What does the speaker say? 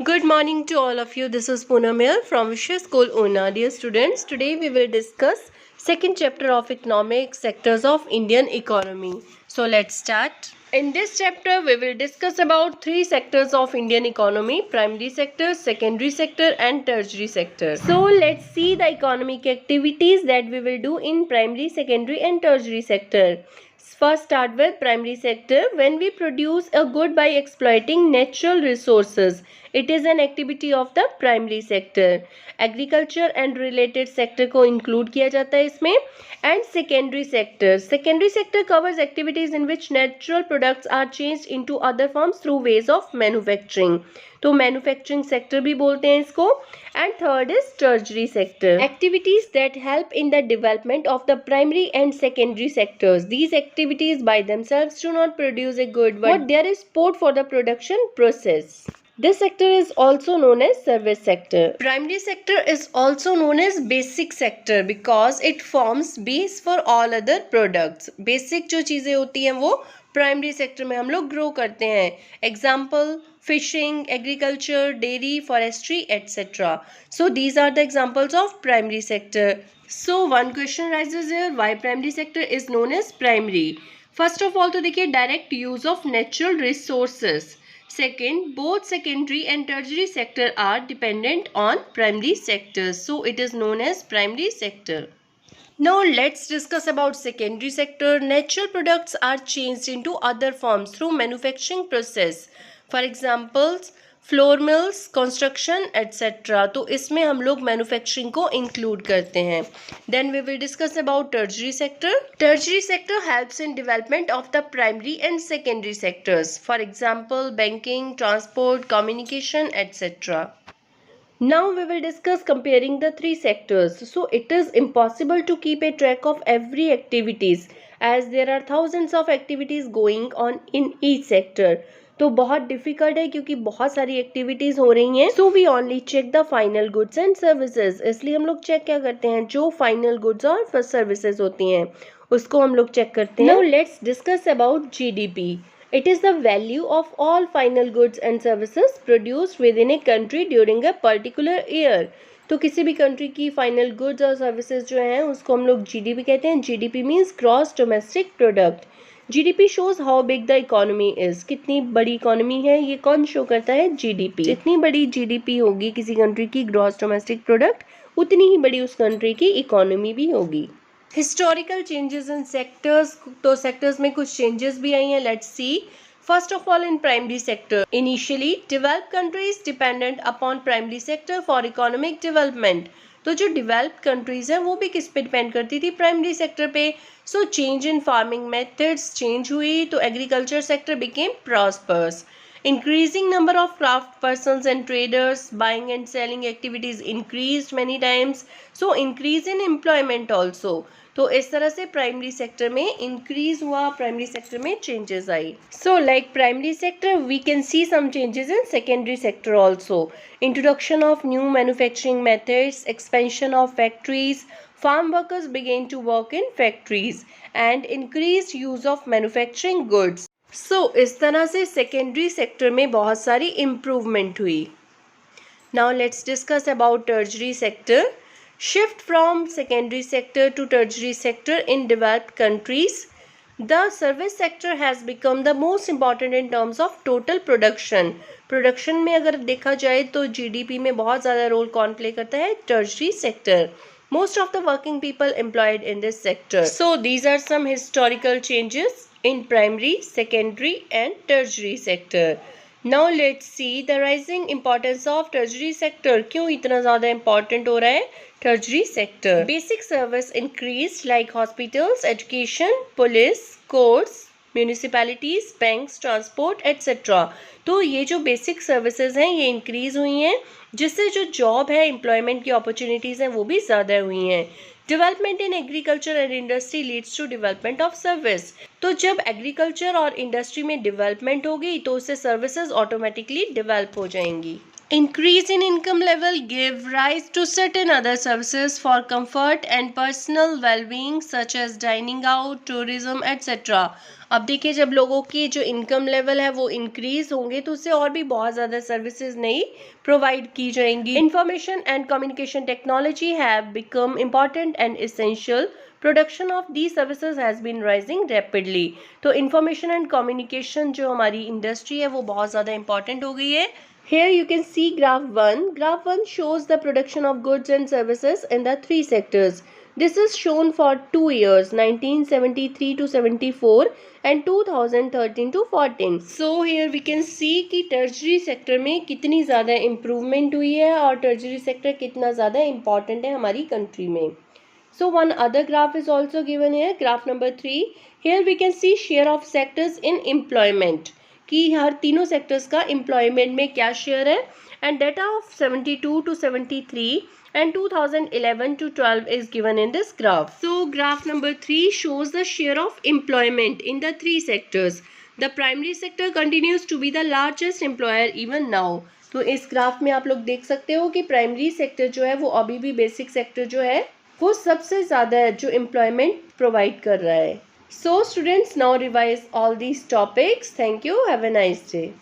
Good morning to all of you. This is Poonam here from Vishwa School, Una. Dear students, today we will discuss second chapter of economic sectors of Indian economy. So let's start. In this chapter, we will discuss about three sectors of Indian economy: primary sector, secondary sector, and tertiary sector. So let's see the economic activities that we will do in primary, secondary, and tertiary sector. First, start with primary sector. When we produce a good by exploiting natural resources, it is an activity of the primary sector. Agriculture and related sector को include किया जाता है इसमें. And secondary sector. Secondary sector covers activities in which natural products are changed into other forms through ways of manufacturing. तो manufacturing sector भी बोलते हैं इसको. And third is tertiary sector. Activities that help in the development of the primary and secondary sectors. These activities by themselves do not produce a good, but there is support for the production process. This sector is also known as service sector. Primary sector is also known as basic sector because it forms base for all other products. Basic जो चीज़ें होती हैं वो primary sector में हम लोग grow करते हैं. Example fishing, agriculture, dairy, forestry, etc. So these are the examples of primary sector. So one question rises here, why primary sector is known as primary? First of all तो देखिए direct use of natural resources. Second, both secondary and tertiary sector are dependent on primary sectors. So it is known as primary sector. Now let's discuss about secondary sector. Natural products are changed into other forms through manufacturing process. For examples, flour mills, construction etcetera. तो इसमें हम लोग manufacturing को include करते हैं. Then we will discuss about tertiary sector. Tertiary sector helps in development of the primary and secondary sectors. For example banking, transport, communication etcetera. Now we will discuss comparing the three sectors. So it is impossible to keep a track of every activities as there are thousands of activities going on in each sector. तो बहुत difficult है क्योंकि बहुत सारी activities हो रही हैं. So we only check the final goods and services. इसलिए हम लोग चेक क्या करते हैं, जो फाइनल गुड्स और सर्विसेज होती हैं उसको हम लोग चेक करते हैं. Now let's discuss about GDP. It is the value of all final goods and services produced within a country during a particular year. तो किसी भी कंट्री की फाइनल गुड्स और सर्विसेज जो हैं उसको हम लोग जीडीपी कहते हैं. GDP means gross domestic product. GDP shows how big the economy is. कितनी बड़ी इकोनॉमी है ये कौन शो करता है, जीडीपी. जितनी बड़ी जीडीपी होगी किसी कंट्री की ग्रॉस डोमेस्टिक प्रोडक्ट, उतनी ही बड़ी उस कंट्री की इकोनॉमी भी होगी. Historical changes in sectors. तो सेक्टर्स में कुछ चेंजेस भी आई हैं. Let's see. First of all in primary sector. Initially developed countries dependent upon primary sector for economic development. तो जो डेवलप्ड कंट्रीज हैं वो भी किस पे डिपेंड करती थी, प्राइमरी सेक्टर पे. So change in farming methods change हुई तो agriculture sector became prospers. Increasing number of craft persons and traders, buying and selling activities increased many times. So increase in employment also. तो इस तरह से primary sector में increase हुआ, primary sector में changes आई. So like primary sector we can see some changes in secondary sector also. Introduction of new manufacturing methods, expansion of factories, farm workers began to work in factories and increased use of manufacturing goods. इस तरह से secondary sector में बहुत सारी improvement हुई. Now let's discuss about tertiary sector. Shift from secondary sector to tertiary sector in developed countries. The service sector has become the most important in terms of total production. Production में अगर देखा जाए तो GDP में बहुत ज़्यादा role कौन play करता है, tertiary sector. Most of the working people employed in this sector. So these are some historical changes in primary, secondary and tertiary sector. Now let's see the rising importance of tertiary sector. क्यों इतना ज़्यादा important हो रहा है tertiary sector? Basic service increased like hospitals, education, police, courts, municipalities, banks, transport etcetera. तो ये जो basic services हैं ये इंक्रीज़ हुई हैं जिससे जो जॉब है, एम्प्लॉयमेंट की अपॉर्चुनिटीज़ हैं वो भी ज़्यादा हुई हैं. Development in agriculture and industry leads to development of service. तो जब एग्रीकल्चर और इंडस्ट्री में डेवलपमेंट होगी तो उससे सर्विसेज ऑटोमेटिकली डेवलप हो जाएंगी. Increase in income level give rise to certain other services for comfort and personal well-being such as dining out, tourism, etc. अब देखिए जब लोगों की जो इनकम लेवल है वो इंक्रीज होंगे तो उससे और भी बहुत ज़्यादा सर्विसेज नई प्रोवाइड की जाएंगी. Information and communication technology have become important and essential. Production of the services has been rising rapidly. तो इंफॉर्मेशन एंड कम्युनिकेशन जो हमारी इंडस्ट्री है वो बहुत ज़्यादा इंपॉर्टेंट हो गई है. Here you can see graph 1. Graph 1 shows the production of goods and services in the three sectors. This is shown for 2 years 1973 to 74 and 2013 to 14. So here we can see कि tertiary sector में कितनी ज़्यादा improvement हुई है और tertiary sector कितना ज़्यादा important है हमारी country में. So one other graph is also given here, graph number 3. Here we can see share of sectors in employment. कि हर तीनों सेक्टर्स का एम्प्लॉयमेंट में क्या शेयर है. And data of 72 to 73 and 2011 to 12 is given in this graph. So graph number 3 shows the share of employment in the three sectors. The primary sector continues to be the largest employer even now. तो इस graph में आप लोग देख सकते हो कि primary sector जो है वो अभी भी बेसिक सेक्टर जो है वो सबसे ज़्यादा जो एम्प्लॉयमेंट प्रोवाइड कर रहा है. So students, now revise all these topics. Thank you. Have a nice day.